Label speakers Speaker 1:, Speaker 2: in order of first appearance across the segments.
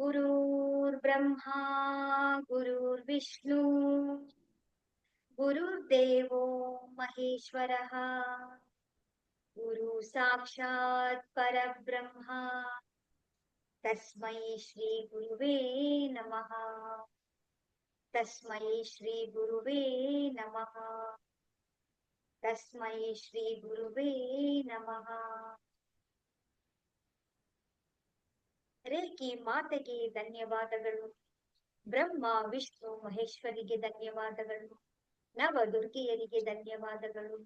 Speaker 1: गुरुर्ब्रह्मा गुरुर्विष्णु गुरुर्देवो महेश्वरः गुरु साक्षात् परब्रह्म तस्मै श्री गुरुवे नमः। तस्मै श्री गुरुवे नमः। तस्मै श्री गुरुवे नमः। ರೇಖಿ ಮಾತೆಗೆ ಧನ್ಯವಾದಗಳು. ಬ್ರಹ್ಮ ವಿಷ್ಣು ಮಹೇಶ್ವರಿಗೆ ಧನ್ಯವಾದಗಳು. ನವ ದುರ್ಗೆಯರಿಗೆ ಧನ್ಯವಾದಗಳು.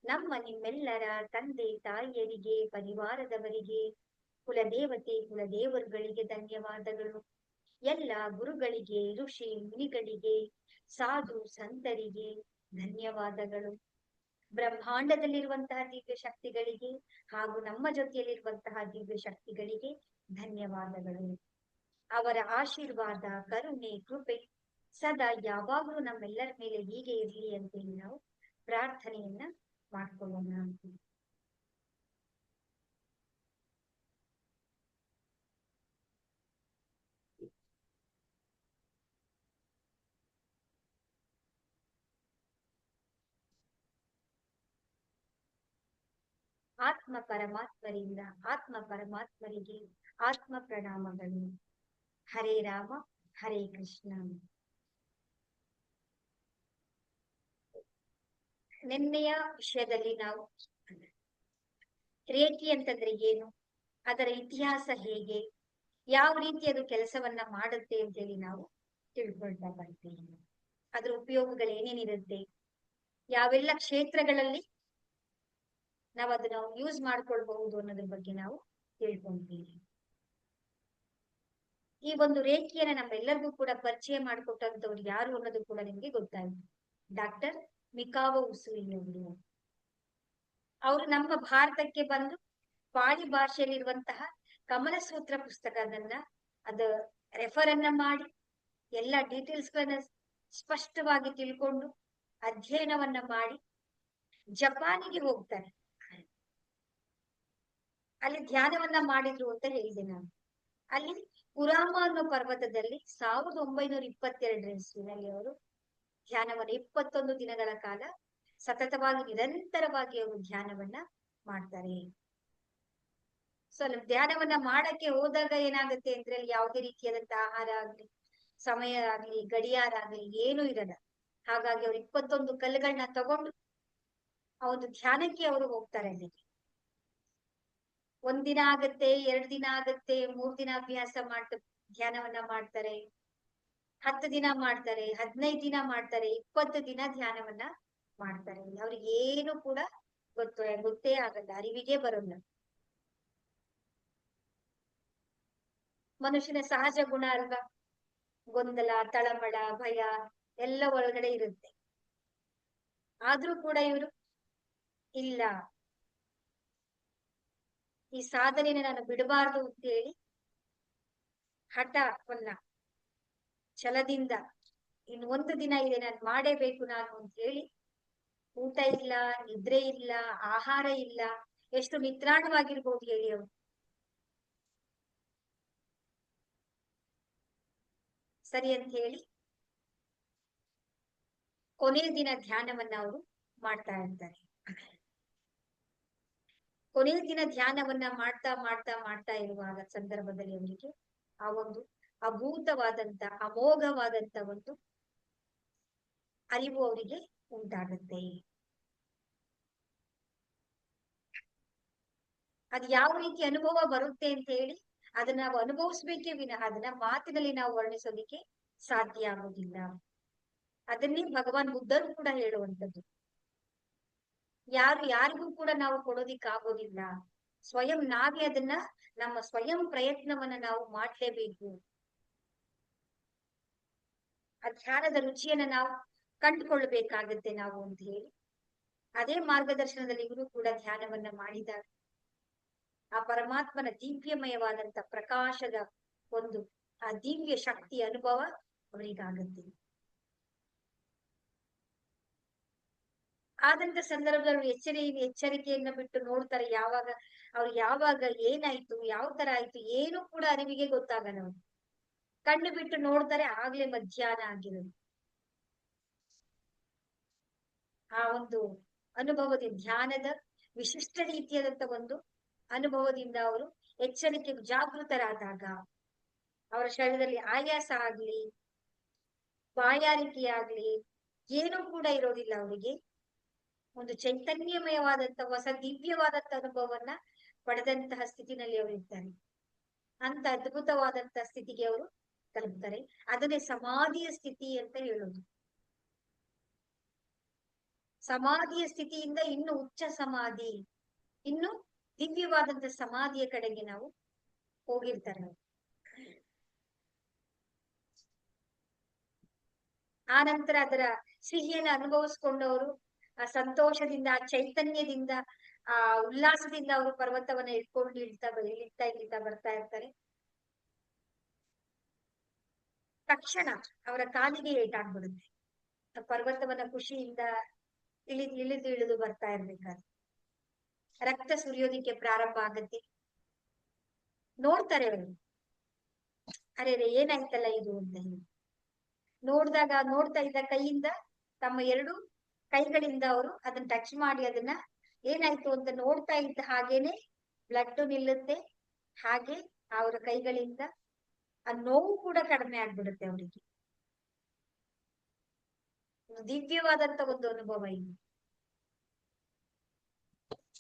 Speaker 1: ನಮ್ಮ ನಿಮ್ಮೆಲ್ಲರ ತಂದೆ ತಾಯಿಯರಿಗೆ, ಪರಿವಾರದವರಿಗೆ, ಕುಲದೇವತೆ ಕುಲದೇವರುಗಳಿಗೆ ಧನ್ಯವಾದಗಳು. ಎಲ್ಲ ಗುರುಗಳಿಗೆ, ಋಷಿ ಮುನಿಗಳಿಗೆ, ಸಾಧು ಸಂತರಿಗೆ ಧನ್ಯವಾದಗಳು. ಬ್ರಹ್ಮಾಂಡದಲ್ಲಿರುವಂತಹ ದಿವ್ಯ ಶಕ್ತಿಗಳಿಗೆ ಹಾಗೂ ನಮ್ಮ ಜೊತೆಯಲ್ಲಿರುವಂತಹ ದಿವ್ಯ ಶಕ್ತಿಗಳಿಗೆ ಧನ್ಯವಾದಗಳು. ಅವರ ಆಶೀರ್ವಾದ, ಕರುಣೆ, ಕೃಪೆ ಸದಾ ಯಾವಾಗಲೂ ನಮ್ಮೆಲ್ಲರ ಮೇಲೆ ಹೀಗೆ ಇರಲಿ ಅಂತೇಳಿ ನಾವು ಪ್ರಾರ್ಥನೆಯನ್ನ ಮಾಡ್ಕೊಳ್ಳೋಣ. ಆತ್ಮ ಪರಮಾತ್ಮರಿಂದ ಆತ್ಮ ಪರಮಾತ್ಮರಿಗೆ ಆತ್ಮ ಪ್ರಣಾಮಗಳು. ಹರೇ ರಾಮ ಹರೇ ಕೃಷ್ಣ. ನಿನ್ನೆಯ ವಿಷಯದಲ್ಲಿ ನಾವು ರೇಖಿ ಅಂತಂದ್ರೆ ಏನು, ಅದರ ಇತಿಹಾಸ ಹೇಗೆ, ಯಾವ ರೀತಿ ಅದು ಕೆಲಸವನ್ನ ಮಾಡುತ್ತೆ ಅಂತೇಳಿ ನಾವು ತಿಳ್ಕೊಳ್ತಾ ಬರ್ತೀವಿ. ಅದರ ಉಪಯೋಗಗಳು ಏನೇನಿರುತ್ತೆ, ಯಾವೆಲ್ಲ ಕ್ಷೇತ್ರಗಳಲ್ಲಿ ನಾವು ಅದನ್ನ ಯೂಸ್ ಮಾಡ್ಕೊಳ್ಬಹುದು ಅನ್ನೋದ್ರ ಬಗ್ಗೆ ನಾವು ತಿಳ್ಕೊಂತೀವಿ. ಈ ಒಂದು ರೇಖೆಯನ್ನ ನಮ್ಮೆಲ್ಲರಿಗೂ ಕೂಡ ಪರಿಚಯ ಮಾಡಿಕೊಟ್ಟಂತವ್ರು ಯಾರು ಅನ್ನೋದು ಕೂಡ ನಿಮ್ಗೆ ಗೊತ್ತಾಯ್ತು. ಡಾಕ್ಟರ್ ಮಿಕಾವೊ ಉಸುಯಿಯವರು. ಅವರು ನಮ್ಮ ಭಾರತಕ್ಕೆ ಬಂದು ಪಾಳಿ ಭಾಷೆಯಲ್ಲಿರುವಂತಹ ಕಮಲಸೂತ್ರ ಪುಸ್ತಕದನ್ನ ಅದ ರೆಫರ್ ಅನ್ನ ಮಾಡಿ ಎಲ್ಲ ಡೀಟೇಲ್ಸ್ ಗಳನ್ನ ಸ್ಪಷ್ಟವಾಗಿ ತಿಳ್ಕೊಂಡು ಅಧ್ಯಯನವನ್ನ ಮಾಡಿ ಜಪಾನಿಗೆ ಹೋಗ್ತಾರೆ. ಅಲ್ಲಿ ಧ್ಯಾನವನ್ನ ಮಾಡಿದ್ರು ಅಂತ ಹೇಳಿದೆ ನಾನು. ಅಲ್ಲಿ ಪುರಾಮ ಅನ್ನೋ ಪರ್ವತದಲ್ಲಿ 1922 ಇಸ್ವಿನಲ್ಲಿ ಅವರು ಧ್ಯಾನವನ್ನ 21 ದಿನಗಳ ಕಾಲ ಸತತವಾಗಿ ನಿರಂತರವಾಗಿ ಅವರು ಧ್ಯಾನವನ್ನ ಮಾಡ್ತಾರೆ. ಸೊ ಅಲ್ಲಿ ಧ್ಯಾನವನ್ನ ಮಾಡಕ್ಕೆ ಹೋದಾಗ ಏನಾಗುತ್ತೆ ಅಂದ್ರೆ ಅಲ್ಲಿ ಯಾವುದೇ ರೀತಿಯಾದಂತಹ ಆಹಾರ ಆಗ್ಲಿ, ಸಮಯ ಆಗ್ಲಿ, ಗಡಿಯಾರ ಆಗ್ಲಿ ಏನೂ ಇರಲ್ಲ. ಹಾಗಾಗಿ ಅವ್ರು 21 ಕಲ್ಲುಗಳನ್ನ ತಗೊಂಡು ಆ ಒಂದು ಧ್ಯಾನಕ್ಕೆ ಅವರು ಹೋಗ್ತಾರೆ. ಅಲ್ಲಿ ಒಂದಿನ ಆಗತ್ತೆ, 2 ದಿನ ಆಗತ್ತೆ, 3 ದಿನ ಅಭ್ಯಾಸ ಧ್ಯಾನವನ್ನ ಮಾಡ್ತಾರೆ, 10 ದಿನ ಮಾಡ್ತಾರೆ, 15 ದಿನ ಮಾಡ್ತಾರೆ, 20 ದಿನ ಧ್ಯಾನವನ್ನ ಮಾಡ್ತಾರೆ. ಅವ್ರಿಗೆ ಏನು ಕೂಡ ಗೊತ್ತೇ ಆಗಲ್ಲ, ಅರಿವಿಗೆ ಬರೋಲ್ಲ. ಮನುಷ್ಯನ ಸಹಜ ಗುಣ ಅಲ್ವಾ, ಗೊಂದಲ, ತಳಮಳ, ಭಯ ಎಲ್ಲ ಒಳಗಡೆ ಇರುತ್ತೆ. ಆದ್ರೂ ಕೂಡ ಇವರು ಇಲ್ಲ, ಈ ಸಾಧನೆನ ನಾನು ಬಿಡಬಾರ್ದು ಅಂತ ಹೇಳಿ ಹಠವನ್ನ ಛಲದಿಂದ ಇನ್ನು 1 ದಿನ ಇದೆ ನಾನು ಮಾಡೇಬೇಕು ನಾನು ಅಂತ ಹೇಳಿ ಊಟ ಇಲ್ಲ, ನಿದ್ರೆ ಇಲ್ಲ, ಆಹಾರ ಇಲ್ಲ, ಎಷ್ಟು ನಿತ್ರಾಣವಾಗಿರ್ಬೋದು ಹೇಳಿ ಅವರು. ಸರಿ ಅಂತ ಹೇಳಿ ಕೊನೆಯ ದಿನ ಧ್ಯಾನವನ್ನ ಅವರು ಮಾಡ್ತಾ ಇರ್ತಾರೆ. ಕೊನೆಯ ದಿನ ಧ್ಯಾನವನ್ನ ಮಾಡ್ತಾ ಮಾಡ್ತಾ ಮಾಡ್ತಾ ಇರುವಾಗ ಸಂದರ್ಭದಲ್ಲಿ ಅವರಿಗೆ ಆ ಒಂದು ಅಭೂತವಾದಂತ ಅಮೋಘವಾದಂತ ಒಂದು ಅರಿವು ಅವರಿಗೆ ಉಂಟಾಗುತ್ತೆ. ಅದು ಯಾವ ರೀತಿ ಅನುಭವ ಬರುತ್ತೆ ಅಂತ ಹೇಳಿ ಅದನ್ನ ನಾವು ಅನುಭವಿಸ್ಬೇಕೇ ವಿನಃ ಅದನ್ನ ಮಾತಿನಲ್ಲಿ ನಾವು ವರ್ಣಿಸೋದಿಕ್ಕೆ ಸಾಧ್ಯ ಆಗೋದಿಲ್ಲ. ಅದನ್ನೇ ಭಗವಾನ್ ಬುದ್ಧರು ಕೂಡ ಹೇಳುವಂಥದ್ದು. ಯಾರಿಗೂ ಕೂಡ ನಾವು ಕೊಡೋದಿಕ್ಕಾಗೋದಿಲ್ಲ. ಸ್ವಯಂ ನಾವೇ ಅದನ್ನ ನಮ್ಮ ಸ್ವಯಂ ಪ್ರಯತ್ನವನ್ನ ನಾವು ಮಾಡ್ಲೇಬೇಕು. ಆ ಧ್ಯಾನದ ರುಚಿಯನ್ನ ನಾವು ಕಂಡುಕೊಳ್ಬೇಕಾಗತ್ತೆ ನಾವು ಅಂತ ಹೇಳಿ ಅದೇ ಮಾರ್ಗದರ್ಶನದಲ್ಲಿ ಇವರು ಕೂಡ ಧ್ಯಾನವನ್ನ ಮಾಡಿದಾಗ ಆ ಪರಮಾತ್ಮನ ದಿವ್ಯಮಯವಾದಂತ ಪ್ರಕಾಶದ ಒಂದು ಆ ದಿವ್ಯ ಶಕ್ತಿ ಅನುಭವ ಅವರಿಗಾಗುತ್ತೆ. ಆದಂತ ಸಂದರ್ಭದಲ್ಲಿ ಎಚ್ಚರಿಕೆಯನ್ನ ಬಿಟ್ಟು ನೋಡ್ತಾರೆ. ಯಾವಾಗ ಏನಾಯ್ತು, ಯಾವ ತರ ಆಯ್ತು ಏನು ಕೂಡ ಅರಿವಿಗೆ ಗೊತ್ತಾಗಲ್ಲ. ಕಣ್ಣು ಬಿಟ್ಟು ನೋಡ್ತಾರೆ, ಆಗ್ಲೇ ಮಧ್ಯಾಹ್ನ ಆಗಿರೋದು. ಆ ಒಂದು ಅನುಭವದಿಂದ, ಧ್ಯಾನದ ವಿಶಿಷ್ಟ ರೀತಿಯಾದಂತ ಒಂದು ಅನುಭವದಿಂದ ಅವರು ಎಚ್ಚರಿಕೆ ಜಾಗೃತರಾದಾಗ ಅವರ ಶರೀರದಲ್ಲಿ ಆಯಾಸ ಆಗ್ಲಿ, ಬಾಯಾರಿಕೆ ಆಗ್ಲಿ ಏನೂ ಕೂಡ ಇರೋದಿಲ್ಲ. ಅವರಿಗೆ ಒಂದು ಚೈತನ್ಯಮಯವಾದಂತ ಹೊಸ ದಿವ್ಯವಾದಂತ ಅನುಭವವನ್ನ ಪಡೆದಂತಹ ಸ್ಥಿತಿನಲ್ಲಿ ಅವರು ಇರ್ತಾರೆ. ಅಂತ ಅದ್ಭುತವಾದಂತ ಸ್ಥಿತಿಗೆ ಅವರು ತಲುಪ್ತಾರೆ. ಅದನ್ನೇ ಸಮಾಧಿಯ ಸ್ಥಿತಿ ಅಂತ ಹೇಳೋದು. ಸಮಾಧಿಯ ಸ್ಥಿತಿಯಿಂದ ಇನ್ನು ಉಚ್ಚ ಸಮಾಧಿ, ಇನ್ನು ದಿವ್ಯವಾದಂತ ಸಮಾಧಿಯ ಕಡೆಗೆ ನಾವು ಹೋಗಿರ್ತಾರೆ. ಆ ನಂತರ ಅದರ ಸಿಹಿಯನ್ನು ಅನುಭವಿಸ್ಕೊಂಡವರು ಆ ಸಂತೋಷದಿಂದ, ಆ ಚೈತನ್ಯದಿಂದ, ಆ ಉಲ್ಲಾಸದಿಂದ ಅವರು ಪರ್ವತವನ್ನ ಇಟ್ಕೊಂಡು ಇಳಿತಾ ಬರ್ತಾ ಇರ್ತಾರೆ. ತಕ್ಷಣ ಅವರ ಕಾಲಿಗೆ ಏಟಾಗ್ಬಿಡುತ್ತೆ. ಪರ್ವತವನ್ನ ಖುಷಿಯಿಂದ ಇಳಿದು ಬರ್ತಾ ಇರ್ಬೇಕಾದ್ರೆ ರಕ್ತ ಸುರಿಯೋದಿಕ್ಕೆ ಪ್ರಾರಂಭ ಆಗತ್ತೆ. ನೋಡ್ತಾರೆ ಅವರು, ಅರೆ ಏನಾಯ್ತಲ್ಲ ಇದು ಅಂತ ಹೇಳಿ. ನೋಡ್ತಾ ಇದ್ದ ಕೈಯಿಂದ, ತಮ್ಮ ಎರಡು ಕೈಗಳಿಂದ ಅವರು ಅದನ್ನ ಟಚ್ ಮಾಡಿ ಅದನ್ನ ಏನಾಯ್ತು ಅಂತ ನೋಡ್ತಾ ಇದ್ದ ಹಾಗೇನೆ ಬ್ಲಡ್ ನಿಲ್ಲುತ್ತೆ. ಹಾಗೆ ಅವರ ಕೈಗಳಿಂದ ಆ ನೋವು ಕೂಡ ಕಡಿಮೆ ಆಗ್ಬಿಡುತ್ತೆ ಅವರಿಗೆ. ದಿವ್ಯವಾದಂತ ಒಂದು ಅನುಭವ ಇದು.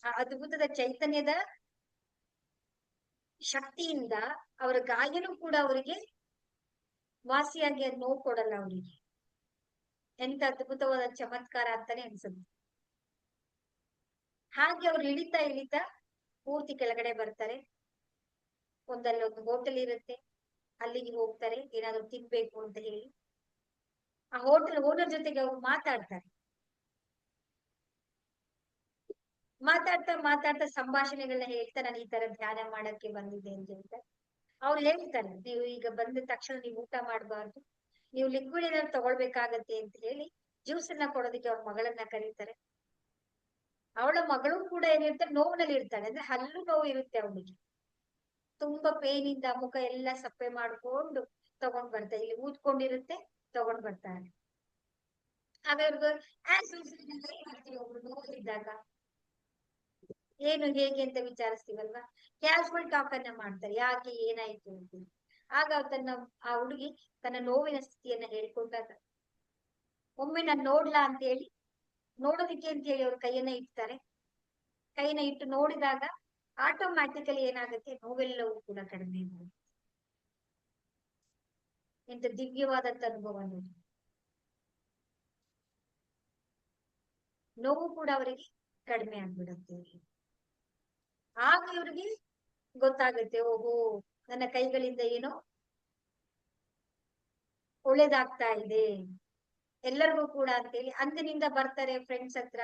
Speaker 1: ಆ ಅದ್ಭುತದ ಚೈತನ್ಯದ ಶಕ್ತಿಯಿಂದ ಅವರ ಗಾಯನೂ ಕೂಡ ಅವರಿಗೆ ವಾಸಿಯಾಗಿ ಅದು ನೋವು ಕೊಡಲ್ಲ ಅವರಿಗೆ. ಎಂತ ಅದ್ಭುತವಾದ ಚಮತ್ಕಾರ ಅಂತಾನೆ ಅನ್ಸುತ್ತೆ. ಹಾಗೆ ಅವ್ರು ಇಳಿತಾ ಪೂರ್ತಿ ಕೆಳಗಡೆ ಬರ್ತಾರೆ. ಒಂದಲ್ಲೊಂದು ಹೋಟೆಲ್ ಇರುತ್ತೆ, ಅಲ್ಲಿಗೆ ಹೋಗ್ತಾರೆ ಏನಾದ್ರು ತಿನ್ಬೇಕು ಅಂತ ಹೇಳಿ. ಆ ಹೋಟೆಲ್ ಓನರ್ ಜೊತೆಗೆ ಅವ್ರು ಮಾತಾಡ್ತಾ ಸಂಭಾಷಣೆಗಳನ್ನ ಹೇಳ್ತಾ, ನಾನು ಈ ತರ ಧ್ಯಾನ ಮಾಡಕ್ಕೆ ಬಂದಿದ್ದೆ ಅಂತ ಹೇಳ್ತಾರೆ. ಅವ್ರು ಹೇಳ್ತಾರೆ, ನೀವು ಈಗ ಬಂದ ತಕ್ಷಣ ನೀವು ಊಟ ಮಾಡಬಾರ್ದು, ನೀವು ಲಿಕ್ವಿಡ್ ಏನಾದ್ರು ತಗೊಳ್ಬೇಕಾಗತ್ತೆ ಅಂತ ಹೇಳಿ ಜ್ಯೂಸ್ ಅನ್ನ ಕೊಡೋದಕ್ಕೆ ಅವ್ರ ಮಗಳನ್ನ ಕರೀತಾರೆ. ಅವಳ ಮಗಳು ಕೂಡ ಏನಿರ್ತಾರೆ, ನೋವಿನಲ್ಲಿ ಇರ್ತಾಳೆ. ಅಂದ್ರೆ ಹಲ್ಲು ನೋವು ಇರುತ್ತೆ ಅವಳಿಗೆ. ತುಂಬಾ ಪೇನಿಂದ ಮುಖ ಎಲ್ಲ ಸಪ್ಪೆ ಮಾಡ್ಕೊಂಡು ತಗೊಂಡ್ ಬರ್ತಾರೆ. ಇಲ್ಲಿ ಊದ್ಕೊಂಡಿರುತ್ತೆ, ತಗೊಂಡ್ ಬರ್ತಾರೆ. ಆಗ ಇವ್ರಿಗೂ ನೋವಿದ್ದಾಗ ಏನು ಹೇಗೆ ಅಂತ ವಿಚಾರಿಸ್ತೀವಲ್ವಾ, ಕ್ಯಾಶುವಲ್ ಟಾಕ್ ಅನ್ನ ಮಾಡ್ತಾರೆ, ಯಾಕೆ ಏನಾಯ್ತು ಅಂತ. ಆಗ ಆ ಹುಡುಗಿ ತನ್ನ ನೋವಿನ ಸ್ಥಿತಿಯನ್ನ ಹೇಳ್ಕೊಂಡಾಗ, ಒಮ್ಮೆ ನಾನು ನೋಡ್ಲಾ ಅಂತ ಹೇಳಿ ನೋಡೋದಿಕ್ಕೆ ಅಂತ ಹೇಳಿ ಅವ್ರ ಕೈಯನ್ನ ಇಡ್ತಾರೆ. ಕೈನ ಇಟ್ಟು ನೋಡಿದಾಗ ಆಟೋಮ್ಯಾಟಿಕಲಿ ಏನಾಗುತ್ತೆ, ನೋವೆಲ್ಲವೂ ಕೂಡ ಕಡಿಮೆ ಆಗುತ್ತೆ. ಎಂತ ದಿವ್ಯವಾದಂತ ಅನುಭವ ನೋಡಿ. ನೋವು ಕೂಡ ಅವರಿಗೆ ಕಡಿಮೆ ಆಗ್ಬಿಡುತ್ತೆ. ಆಗ ಇವ್ರಿಗೆ ಗೊತ್ತಾಗುತ್ತೆ, ಓಹೋ ನನ್ನ ಕೈಗಳಿಂದ ಏನೋ ಒಳ್ಳೇದಾಗ್ತಾ ಇದೆ ಎಲ್ಲರಿಗೂ ಕೂಡ ಅಂತೇಳಿ. ಅಂದಿನಿಂದ ಬರ್ತಾರೆ ಫ್ರೆಂಡ್ಸ್ ಹತ್ರ,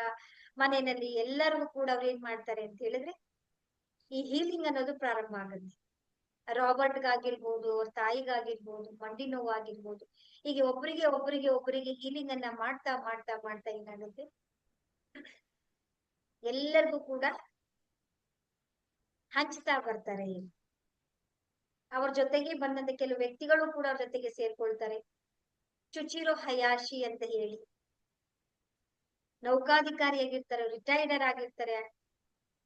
Speaker 1: ಮನೆಯಲ್ಲಿ ಎಲ್ಲರಿಗೂ ಕೂಡ ಅವ್ರು ಏನ್ ಮಾಡ್ತಾರೆ ಅಂತ ಹೇಳಿದ್ರೆ, ಈ ಹೀಲಿಂಗ್ ಅನ್ನೋದು ಪ್ರಾರಂಭ ಆಗುತ್ತೆ. ರಾಬರ್ಟ್ಗಾಗಿರ್ಬೋದು, ಅವ್ರ ತಾಯಿಗಾಗಿರ್ಬೋದು, ಮಂಡಿ ನೋವಾಗಿರ್ಬೋದು, ಹೀಗೆ ಒಬ್ಬರಿಗೆ ಹೀಲಿಂಗ್ ಅನ್ನ ಮಾಡ್ತಾ ಏನಾಗುತ್ತೆ, ಎಲ್ಲರಿಗೂ ಕೂಡ ಹಂಚ್ತಾ ಬರ್ತಾರೆ. ಅವ್ರ ಜೊತೆಗೆ ಬಂದಂತ ಕೆಲವು ವ್ಯಕ್ತಿಗಳು ಕೂಡ ಅವ್ರ ಜೊತೆಗೆ ಸೇರ್ಕೊಳ್ತಾರೆ. ಚುಚಿರೋ ಹಯಾಶಿ ಅಂತ ಹೇಳಿ ನೌಕಾಧಿಕಾರಿಯಾಗಿರ್ತಾರೆ, ರಿಟೈರ್ಡರ್ ಆಗಿರ್ತಾರೆ.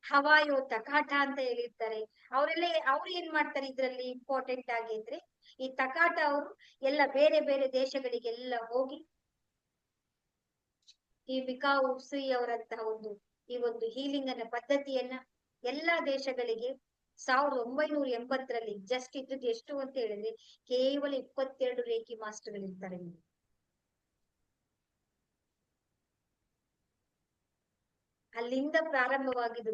Speaker 1: ಹವಾಯೋ ತಕಾಟ ಅಂತ ಹೇಳಿರ್ತಾರೆ. ಅವ್ರು ಏನ್ ಮಾಡ್ತಾರೆ ಇದ್ರಲ್ಲಿ ಇಂಪಾರ್ಟೆಂಟ್ ಆಗಿ ಅಂದ್ರೆ, ಈ ತಕಾಟ ಅವರು ಎಲ್ಲ ಬೇರೆ ಬೇರೆ ದೇಶಗಳಿಗೆಲ್ಲ ಹೋಗಿ ಈ ಮಿಕಾವು ಉಸುಯಿ ಅವರಂತಹ ಈ ಒಂದು ಹೀಲಿಂಗ್ ಅನ್ನ ಪದ್ಧತಿಯನ್ನ ಎಲ್ಲಾ ದೇಶಗಳಿಗೆ 1980ರಲ್ಲಿ ಜಸ್ಟ್ ಇದ್ದದ್ದು ಎಷ್ಟು ಅಂತ ಹೇಳಿದ್ರೆ ಕೇವಲ 22 ರೇಖಿ ಮಾಸ್ಟರ್ಗಳು ಇರ್ತಾರೆ. ಅಲ್ಲಿಂದ ಪ್ರಾರಂಭವಾಗಿದ್ದು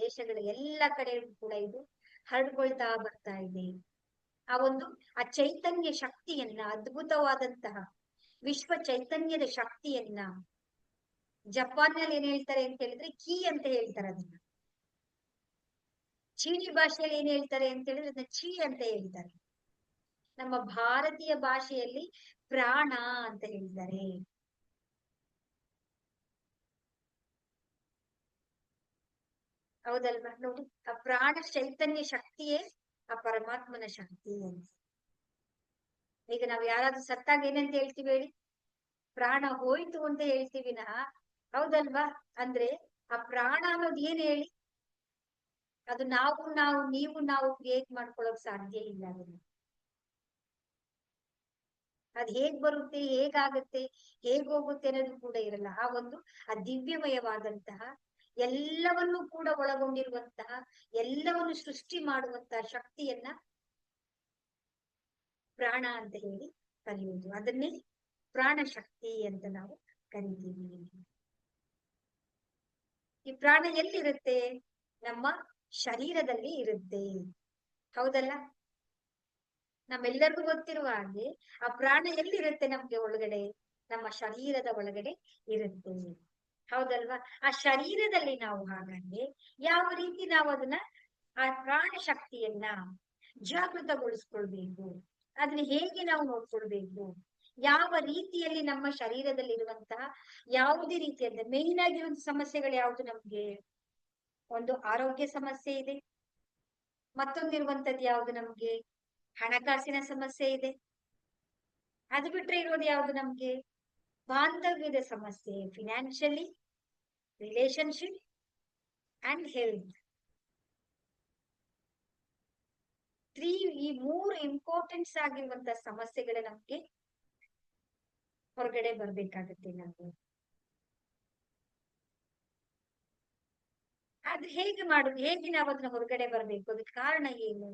Speaker 1: ದೇಶಗಳ ಎಲ್ಲ ಕಡೆ ಕೂಡ ಇದು ಹರಡ್ಕೊಳ್ತಾ ಬರ್ತಾ ಇದೆ. ಆ ಚೈತನ್ಯ ಶಕ್ತಿಯನ್ನ, ಅದ್ಭುತವಾದಂತಹ ವಿಶ್ವ ಚೈತನ್ಯದ ಶಕ್ತಿಯನ್ನ ಜಪಾನ್ನಲ್ಲಿ ಏನ್ ಹೇಳ್ತಾರೆ ಅಂತ ಹೇಳಿದ್ರೆ ಕೀ ಅಂತ ಹೇಳ್ತಾರೆ ಅದನ್ನ. ಚೀನಿ ಭಾಷೆಯಲ್ಲಿ ಏನ್ ಹೇಳ್ತಾರೆ ಅಂತ ಹೇಳಿದ್ರೆ ಅದನ್ನ ಚೀ ಅಂತ ಹೇಳ್ತಾರೆ. ನಮ್ಮ ಭಾರತೀಯ ಭಾಷೆಯಲ್ಲಿ ಪ್ರಾಣ ಅಂತ ಹೇಳ್ತಾರೆ. ಹೌದಲ್ವಾ? ನೋಡಿ, ಆ ಪ್ರಾಣ ಚೈತನ್ಯ ಶಕ್ತಿಯೇ ಆ ಪರಮಾತ್ಮನ ಶಕ್ತಿ ಅಂತ. ಈಗ ನಾವ್ ಯಾರಾದ್ರೂ ಸತ್ತಾಗ ಏನಂತ ಹೇಳ್ತೀವಿ ಹೇಳಿ? ಪ್ರಾಣ ಹೋಯ್ತು ಅಂತ ಹೇಳ್ತೀವಿ ಹೌದಲ್ವಾ? ಅಂದ್ರೆ ಆ ಪ್ರಾಣ ಅನ್ನೋದು ಏನ್ ಹೇಳಿ? ಅದು ನಾವು ಕ್ರಿಯೇಟ್ ಮಾಡ್ಕೊಳಕ್ ಸಾಧ್ಯ ಇಲ್ಲ ಅದನ್ನ. ಅದ್ ಹೇಗ್ ಬರುತ್ತೆ, ಹೇಗಾಗತ್ತೆ, ಹೇಗ್ ಹೋಗುತ್ತೆ ಅನ್ನೋದು ಕೂಡ ಇರಲ್ಲ. ಆ ಒಂದು ಆ ದಿವ್ಯಮಯವಾದಂತಹ, ಎಲ್ಲವನ್ನು ಕೂಡ ಒಳಗೊಂಡಿರುವಂತಹ, ಎಲ್ಲವನ್ನು ಸೃಷ್ಟಿ ಮಾಡುವಂತಹ ಶಕ್ತಿಯನ್ನ ಪ್ರಾಣ ಅಂತ ಹೇಳಿ ಕರೆಯುವುದು. ಅದನ್ನೇ ಪ್ರಾಣ ಶಕ್ತಿ ಅಂತ ನಾವು ಕರಿತೀವಿ. ಈ ಪ್ರಾಣ ಎಲ್ಲಿರುತ್ತೆ? ನಮ್ಮ ಶರೀರದಲ್ಲಿ ಇರುತ್ತೆ, ಹೌದಲ್ಲ? ನಮ್ಮೆಲ್ಲರಿಗೂ ಗೊತ್ತಿರುವ ಹಾಗೆ ಆ ಪ್ರಾಣ ಎಲ್ಲಿರುತ್ತೆ ನಮ್ಗೆ ಒಳಗಡೆ? ನಮ್ಮ ಶರೀರದ ಒಳಗಡೆ ಇರುತ್ತೆ, ಹೌದಲ್ವಾ? ಆ ಶರೀರದಲ್ಲಿ ನಾವು ಹಾಗಾಗಿ ಯಾವ ರೀತಿ ನಾವು ಅದನ್ನ, ಆ ಪ್ರಾಣ ಶಕ್ತಿಯನ್ನ ಜಾಗೃತಗೊಳಿಸ್ಕೊಳ್ಬೇಕು, ಅದನ್ನ ಹೇಗೆ ನಾವು ನೋಡ್ಕೊಳ್ಬೇಕು, ಯಾವ ರೀತಿಯಲ್ಲಿ ನಮ್ಮ ಶರೀರದಲ್ಲಿರುವಂತಹ ಯಾವುದೇ ರೀತಿಯಾದ ಮೇನ್ ಆಗಿರುವಂತ ಸಮಸ್ಯೆಗಳು ಯಾವುದು ನಮ್ಗೆ? ಒಂದು ಆರೋಗ್ಯ ಸಮಸ್ಯೆ ಇದೆ, ಮತ್ತೊಂದಿರುವಂತದ್ದು ಯಾವುದು ನಮ್ಗೆ? ಹಣಕಾಸಿನ ಸಮಸ್ಯೆ ಇದೆ. ಅದು ಬಿಟ್ರೆ ಇರೋದು ಯಾವುದು ನಮ್ಗೆ? ಬಾಂಧವ್ಯದ ಸಮಸ್ಯೆ, ಫಿನಾನ್ಷಿಯಲಿ, ರಿಲೇಶನ್ಶಿಪ್ ಅಂಡ್ ಹೆಲ್ತ್. ಈ ಮೂರು ಇಂಪಾರ್ಟೆನ್ಸ್ ಆಗಿರುವಂತ ಸಮಸ್ಯೆಗಳ ನಮ್ಗೆ ಹೊರಗಡೆ ಬರ್ಬೇಕಾಗತ್ತೆ ನಾವು. ಆದ್ರೆ ಹೇಗೆ ನಾವು ಅದನ್ನ ಹೊರಗಡೆ ಬರ್ಬೇಕು? ಅದಕ್ಕೆ ಕಾರಣ ಏನು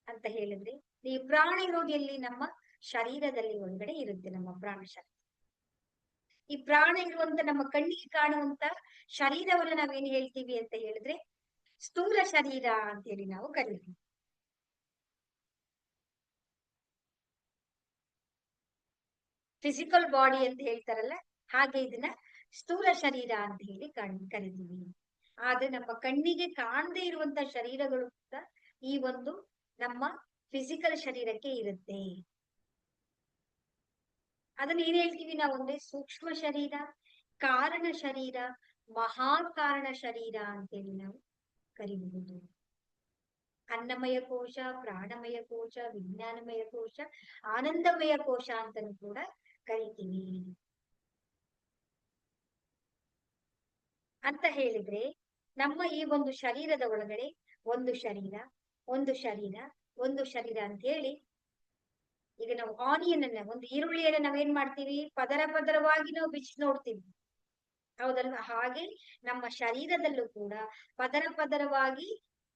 Speaker 1: ಅಂತ ಹೇಳಿದ್ರೆ, ಈ ಪ್ರಾಣ ಇರೋದು ಎಲ್ಲಿ? ನಮ್ಮ ಶರೀರದಲ್ಲಿ ಒಳಗಡೆ ಇರುತ್ತೆ ನಮ್ಮ ಪ್ರಾಣ ಶಕ್ತಿ. ಈ ಪ್ರಾಣ ಇರುವಂತ ನಮ್ಮ ಕಣ್ಣಿಗೆ ಕಾಣುವಂತ ಶರೀರವನ್ನು ನಾವೇನ್ ಹೇಳ್ತೀವಿ ಅಂತ ಹೇಳಿದ್ರೆ, ಸ್ಥೂಲ ಶರೀರ ಅಂತ ಹೇಳಿ ನಾವು ಕರೀತೀವಿ. ಫಿಸಿಕಲ್ ಬಾಡಿ ಅಂತ ಹೇಳ್ತಾರಲ್ಲ, ಹಾಗೆ ಇದನ್ನ ಸ್ಥೂಲ ಶರೀರ ಅಂತ ಹೇಳಿ ಕರಿತೀವಿ. ಆದ್ರೆ ನಮ್ಮ ಕಣ್ಣಿಗೆ ಕಾಣದೇ ಇರುವಂತ ಶರೀರಗಳು ಕೂಡ ಈ ಒಂದು ನಮ್ಮ ಫಿಸಿಕಲ್ ಶರೀರಕ್ಕೆ ಇರುತ್ತೆ. ಅದನ್ನ ಏನ್ ಹೇಳ್ತೀವಿ ನಾವು ಅಂದ್ರೆ ಸೂಕ್ಷ್ಮ ಶರೀರ, ಕಾರಣ ಶರೀರ, ಮಹಾಕಾರಣ ಶರೀರ ಅಂತೇಳಿ ನಾವು ಕರೀಬಹುದು. ಅನ್ನಮಯ ಕೋಶ, ಪ್ರಾಣಮಯ ಕೋಶ, ವಿಜ್ಞಾನಮಯ ಕೋಶ, ಆನಂದಮಯ ಕೋಶ ಅಂತಲೂ ಕೂಡ ಕರಿತೀವಿ. ಅಂತ ಹೇಳಿದ್ರೆ ನಮ್ಮ ಈ ಒಂದು ಶರೀರದ ಒಳಗಡೆ ಒಂದು ಶರೀರ, ಒಂದು ಶರೀರ, ಒಂದು ಶರೀರ ಅಂತ ಹೇಳಿ, ಈಗ ನಾವು ಆನಿಯನ್ ಅನ್ನ, ಒಂದು ಈರುಳ್ಳಿಯನ್ನ ನಾವೇನ್ ಮಾಡ್ತೀವಿ? ಪದರ ಪದರವಾಗಿ ನಾವು ಬಿಚ್ಚಿ ನೋಡ್ತೀವಿ, ಹೌದಲ್ವಾ? ಹಾಗೆ ನಮ್ಮ ಶರೀರದಲ್ಲೂ ಕೂಡ ಪದರ ಪದರವಾಗಿ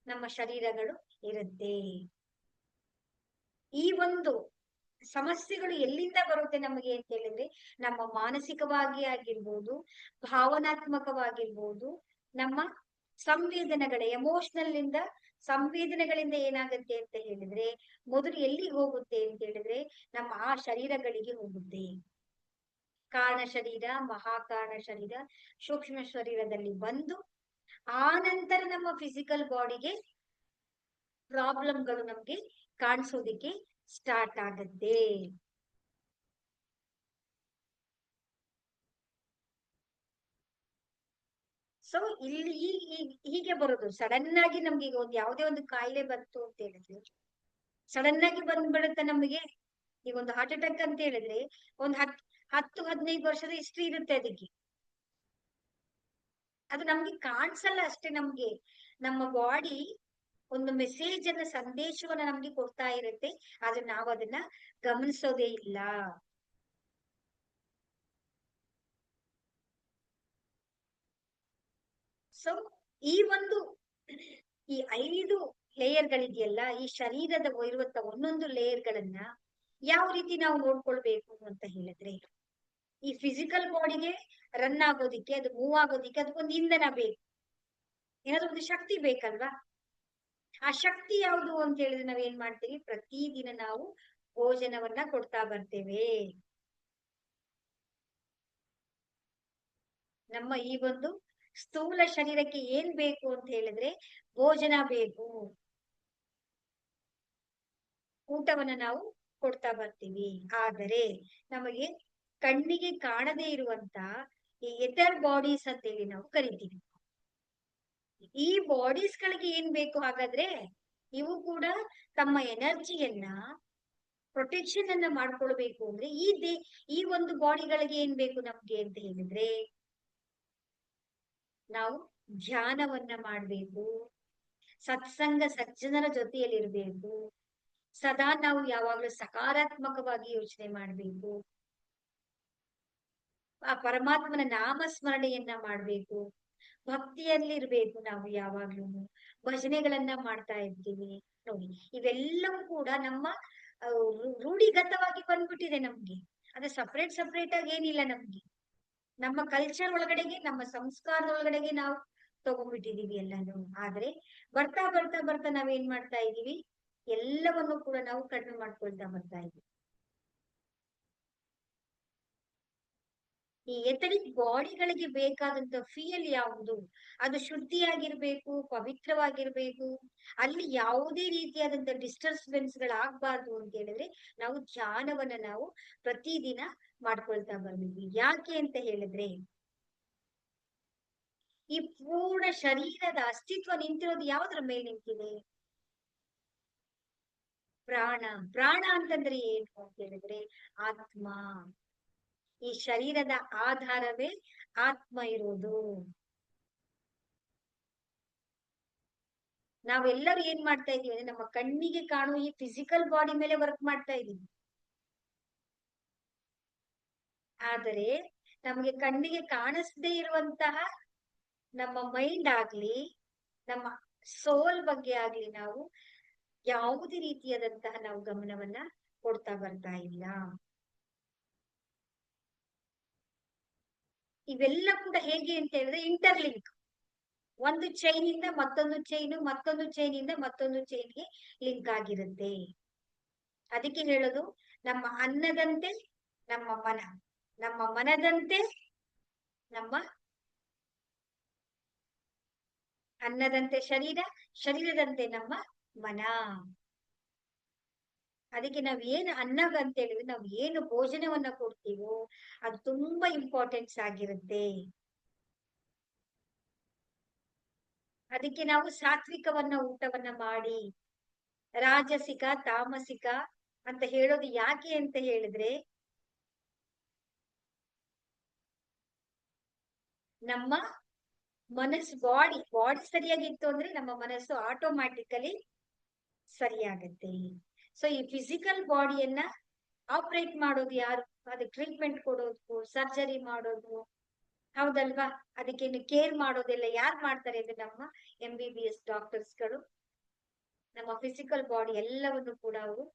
Speaker 1: ನಮ್ಮ ಶರೀರಗಳು ಇರುತ್ತೆ. ಈ ಒಂದು ಸಮಸ್ಯೆಗಳು ಎಲ್ಲಿಂದ ಬರುತ್ತೆ ನಮಗೆ ಅಂತ ಹೇಳಿದ್ರೆ, ನಮ್ಮ ಮಾನಸಿಕವಾಗಿ ಆಗಿರ್ಬೋದು, ಭಾವನಾತ್ಮಕವಾಗಿರ್ಬೋದು, ನಮ್ಮ ಸಂವೇದನೆಗಳ ಸಂವೇದನೆಗಳಿಂದ ಏನಾಗುತ್ತೆ ಅಂತ ಹೇಳಿದ್ರೆ, ಮೊದಲು ಎಲ್ಲಿಗೆ ಹೋಗುತ್ತೆ ಅಂತ ಹೇಳಿದ್ರೆ ನಮ್ಮ ಆ ಶರೀರಗಳಿಗೆ ಹೋಗುತ್ತೆ. ಕಾರಣ ಶರೀರ, ಮಹಾಕಾರಣ ಶರೀರ, ಸೂಕ್ಷ್ಮ ಶರೀರದಲ್ಲಿ ಬಂದು ಆ ನಂತರ ನಮ್ಮ ಫಿಸಿಕಲ್ ಬಾಡಿಗೆ ಪ್ರಾಬ್ಲಮ್ಗಳು ನಮ್ಗೆ ಕಾಣಿಸೋದಿಕ್ಕೆ ಸ್ಟಾರ್ಟ್ ಆಗುತ್ತೆ. ಸೊ ಇಲ್ಲಿ ಹೀಗೆ ಬರೋದು ಸಡನ್ ಆಗಿ ನಮ್ಗೆ. ಈಗ ಒಂದು ಯಾವುದೇ ಒಂದು ಕಾಯಿಲೆ ಬಂತು ಅಂತ ಹೇಳಿದ್ರೆ ಸಡನ್ ಆಗಿ ಬಂದ್ಬಿಡುತ್ತೆ ನಮಗೆ. ಈಗ ಒಂದು ಹಾರ್ಟ್ ಅಟ್ಯಾಕ್ ಅಂತ ಹೇಳಿದ್ರೆ ಒಂದು 10-15 ವರ್ಷದ ಹಿಸ್ಟ್ರಿ ಇರುತ್ತೆ ಅದಕ್ಕೆ. ಅದು ನಮ್ಗೆ ಕಾಣಿಸಲ್ಲ ಅಷ್ಟೇ. ನಮ್ಗೆ ನಮ್ಮ ಬಾಡಿ ಒಂದು ಮೆಸೇಜ್ ಅನ್ನ, ಸಂದೇಶವನ್ನ ನಮ್ಗೆ ಕೊಡ್ತಾ ಇರುತ್ತೆ, ಆದ್ರೆ ನಾವು ಅದನ್ನ ಗಮನಿಸೋದೇ ಇಲ್ಲ. ಸೊ ಈ ಒಂದು ಈ 5 ಲೇಯರ್ಗಳಿದೆಯಲ್ಲ, ಈ ಶರೀರದ ಇರುವಂತ ಒಂದೊಂದು ಲೇಯರ್ಗಳನ್ನ ಯಾವ ರೀತಿ ನಾವು ನೋಡ್ಕೊಳ್ಬೇಕು ಅಂತ ಹೇಳಿದ್ರೆ, ಈ ಫಿಸಿಕಲ್ ಬಾಡಿಗೆ ರನ್ ಆಗೋದಿಕ್ಕೆ, ಅದು ಮೂವ್ ಆಗೋದಿಕ್ಕೆ ಅದಕ್ಕೊಂದು ಇಂಧನ ಬೇಕು, ಏನಾದ್ರು ಒಂದು ಶಕ್ತಿ ಬೇಕಲ್ವಾ? ಆ ಶಕ್ತಿ ಯಾವುದು ಅಂತ ಹೇಳಿದ್ರೆ ನಾವೇನ್ ಮಾಡ್ತೀವಿ? ಪ್ರತಿದಿನ ನಾವು ಭೋಜನವನ್ನ ಕೊಡ್ತಾ ಬರ್ತೇವೆ. ನಮ್ಮ ಈ ಒಂದು ಸ್ಥೂಲ ಶರೀರಕ್ಕೆ ಏನ್ ಬೇಕು ಅಂತ ಹೇಳಿದ್ರೆ ಭೋಜನ ಬೇಕು, ಊಟವನ್ನ ನಾವು ಕೊಡ್ತಾ ಬರ್ತೀವಿ. ಆದರೆ ನಮಗೆ ಕಣ್ಣಿಗೆ ಕಾಣದೇ ಇರುವಂತ ಈ ಎಥರ್ ಬಾಡೀಸ್ ಅಂತ ಹೇಳಿ ನಾವು ಕರಿತೀವಿ. ಈ ಬಾಡೀಸ್ ಗಳಿಗೆ ಏನ್ ಬೇಕು ಹಾಗಾದ್ರೆ? ಇವು ಕೂಡ ತಮ್ಮ ಎನರ್ಜಿಯನ್ನ ಪ್ರೊಟೆಕ್ಷನ್ ಅನ್ನ ಮಾಡ್ಕೊಳ್ಬೇಕು ಅಂದ್ರೆ ಈ ಒಂದು ಬಾಡಿಗಳಿಗೆ ಏನ್ ಬೇಕು ನಮ್ಗೆ ಅಂತ ಹೇಳಿದ್ರೆ ನಾವು ಧ್ಯಾನವನ್ನ ಮಾಡ್ಬೇಕು, ಸತ್ಸಂಗ ಸಜ್ಜನರ ಜೊತೆಯಲ್ಲಿರ್ಬೇಕು, ಸದಾ ನಾವು ಯಾವಾಗ್ಲೂ ಸಕಾರಾತ್ಮಕವಾಗಿ ಯೋಚನೆ ಮಾಡ್ಬೇಕು, ಆ ಪರಮಾತ್ಮನ ನಾಮಸ್ಮರಣೆಯನ್ನ ಮಾಡ್ಬೇಕು, ಭಕ್ತಿಯಲ್ಲಿರ್ಬೇಕು, ನಾವು ಯಾವಾಗ್ಲೂ ಭಜನೆಗಳನ್ನ ಮಾಡ್ತಾ ಇರ್ತೀವಿ ನೋಡಿ. ಇವೆಲ್ಲವೂ ಕೂಡ ನಮ್ಮ ರೂಢಿಗತವಾಗಿ ಬಂದ್ಬಿಟ್ಟಿದೆ ನಮ್ಗೆ. ಅದು ಸಪರೇಟ್ ಆಗಿ ಏನಿಲ್ಲ ನಮ್ಗೆ. ನಮ್ಮ ಕಲ್ಚರ್ ಒಳಗಡೆಗೆ, ನಮ್ಮ ಸಂಸ್ಕಾರದ ಒಳಗಡೆಗೆ ನಾವು ತಗೊಂಡ್ಬಿಟ್ಟಿದೀವಿ ಎಲ್ಲಾನು. ಆದ್ರೆ ಬರ್ತಾ ನಾವೇನ್ ಮಾಡ್ತಾ ಇದೀವಿ, ಎಲ್ಲವನ್ನು ಕೂಡ ನಾವು ಕಡಿಮೆ ಮಾಡ್ಕೊಳ್ತಾ ಬರ್ತಾ ಇದೀವಿ. ಈ ಎಥನಿಕ್ ಬಾಡಿಗಳಿಗೆ ಬೇಕಾದಂತ ಫೀಲ್ ಯಾವುದು, ಅದು ಶುದ್ಧಿಯಾಗಿರ್ಬೇಕು, ಪವಿತ್ರವಾಗಿರ್ಬೇಕು, ಅಲ್ಲಿ ಯಾವುದೇ ರೀತಿಯಾದಂತ ಡಿಸ್ಟರ್ಬೆನ್ಸ್ ಗಳಾಗಬಾರ್ದು ಅಂತ ಹೇಳಿದ್ರೆ ನಾವು ಧ್ಯಾನವನ್ನ ನಾವು ಪ್ರತಿದಿನ ಮಾಡ್ಕೊಳ್ತಾ ಬರ್ಬೇಕು. ಯಾಕೆ ಅಂತ ಹೇಳಿದ್ರೆ ಈ ಪೂರ್ಣ ಶರೀರದ ಅಸ್ತಿತ್ವ ನಿಂತಿರೋದು ಯಾವ್ದ್ರ ಮೇಲೆ ನಿಂತಿದೆ? ಪ್ರಾಣ. ಪ್ರಾಣ ಅಂತಂದ್ರೆ ಏನು ಅಂತ ಹೇಳಿದ್ರೆ ಆತ್ಮ. ಈ ಶರೀರದ ಆಧಾರವೇ ಆತ್ಮ ಇರೋದು. ನಾವೆಲ್ಲರೂ ಏನ್ ಮಾಡ್ತಾ ಇದೀವಿ ಅಂದ್ರೆ ನಮ್ಮ ಕಣ್ಣಿಗೆ ಕಾಣುವ ಈ ಫಿಸಿಕಲ್ ಬಾಡಿ ಮೇಲೆ ವರ್ಕ್ ಮಾಡ್ತಾ ಇದೀವಿ. ಆದರೆ ನಮಗೆ ಕಣ್ಣಿಗೆ ಕಾಣಿಸದೇ ಇರುವಂತಹ ನಮ್ಮ ಮೈಂಡ್ ಆಗ್ಲಿ, ನಮ್ಮ ಸೋಲ್ ಬಗ್ಗೆ ಆಗ್ಲಿ ನಾವು ಯಾವುದೇ ರೀತಿಯಾದಂತಹ ನಾವು ಗಮನವನ್ನ ಕೊಡ್ತಾ ಬರ್ತಾ ಇಲ್ಲ. ಇವೆಲ್ಲ ಕೂಡ ಹೇಗೆ ಅಂತ ಹೇಳಿದ್ರೆ ಇಂಟರ್ಲಿಂಕ್. ಒಂದು ಚೈನ್ ಇಂದ ಮತ್ತೊಂದು ಚೈನ್, ಮತ್ತೊಂದು ಚೈನ್ ಇಂದ ಮತ್ತೊಂದು ಚೈನ್ಗೆ ಲಿಂಕ್ ಆಗಿರುತ್ತೆ. ಅದಕ್ಕೆ ಹೇಳೋದು ನಮ್ಮ ಅನ್ನದಂತೆ ನಮ್ಮ ಮನ, ನಮ್ಮ ಮನದಂತೆ ನಮ್ಮ ಅನ್ನದಂತೆ ಶರೀರ, ಶರೀರದಂತೆ ನಮ್ಮ ಮನ. ಅದಕ್ಕೆ ನಾವ್ ಏನು ಅನ್ನ ಅಂತ ಹೇಳಿದ್ರೆ ನಾವು ಏನು ಭೋಜನವನ್ನ ಕೊಡ್ತೀವೋ ಅದು ತುಂಬಾ ಇಂಪಾರ್ಟೆನ್ಸ್ ಆಗಿರುತ್ತೆ. ಅದಕ್ಕೆ ನಾವು ಸಾತ್ವಿಕವನ್ನ ಊಟವನ್ನ ಮಾಡಿ, ರಾಜಸಿಕ ತಾಮಸಿಕ ಅಂತ ಹೇಳೋದು ಯಾಕೆ ಅಂತ ಹೇಳಿದ್ರೆ ನಮ್ಮ ಮನಸ್ಸು ಬಾಡಿ ಸರಿಯಾಗಿತ್ತು ಅಂದ್ರೆ ನಮ್ಮ ಮನಸ್ಸು ಆಟೋಮ್ಯಾಟಿಕಲಿ ಸರಿಯಾಗತ್ತೆ. ಸೊ ಈ ಫಿಸಿಕಲ್ ಬಾಡಿಯನ್ನ ಆಪರೇಟ್ ಮಾಡೋದು ಯಾರು? ಅದಕ್ಕೆ ಟ್ರೀಟ್ಮೆಂಟ್ ಕೊಡೋದು, ಸರ್ಜರಿ ಮಾಡೋದು, ಹೌದಲ್ವಾ? ಅದಕ್ಕೆ ಕೇರ್ ಮಾಡೋದೆಲ್ಲ ಯಾರು ಮಾಡ್ತಾರೆ ಅಂದ್ರೆ ನಮ್ಮ MBBS ಡಾಕ್ಟರ್ಸ್ಗಳು. ನಮ್ಮ ಫಿಸಿಕಲ್ ಬಾಡಿ ಎಲ್ಲವನ್ನು ಕೂಡ ಅವರು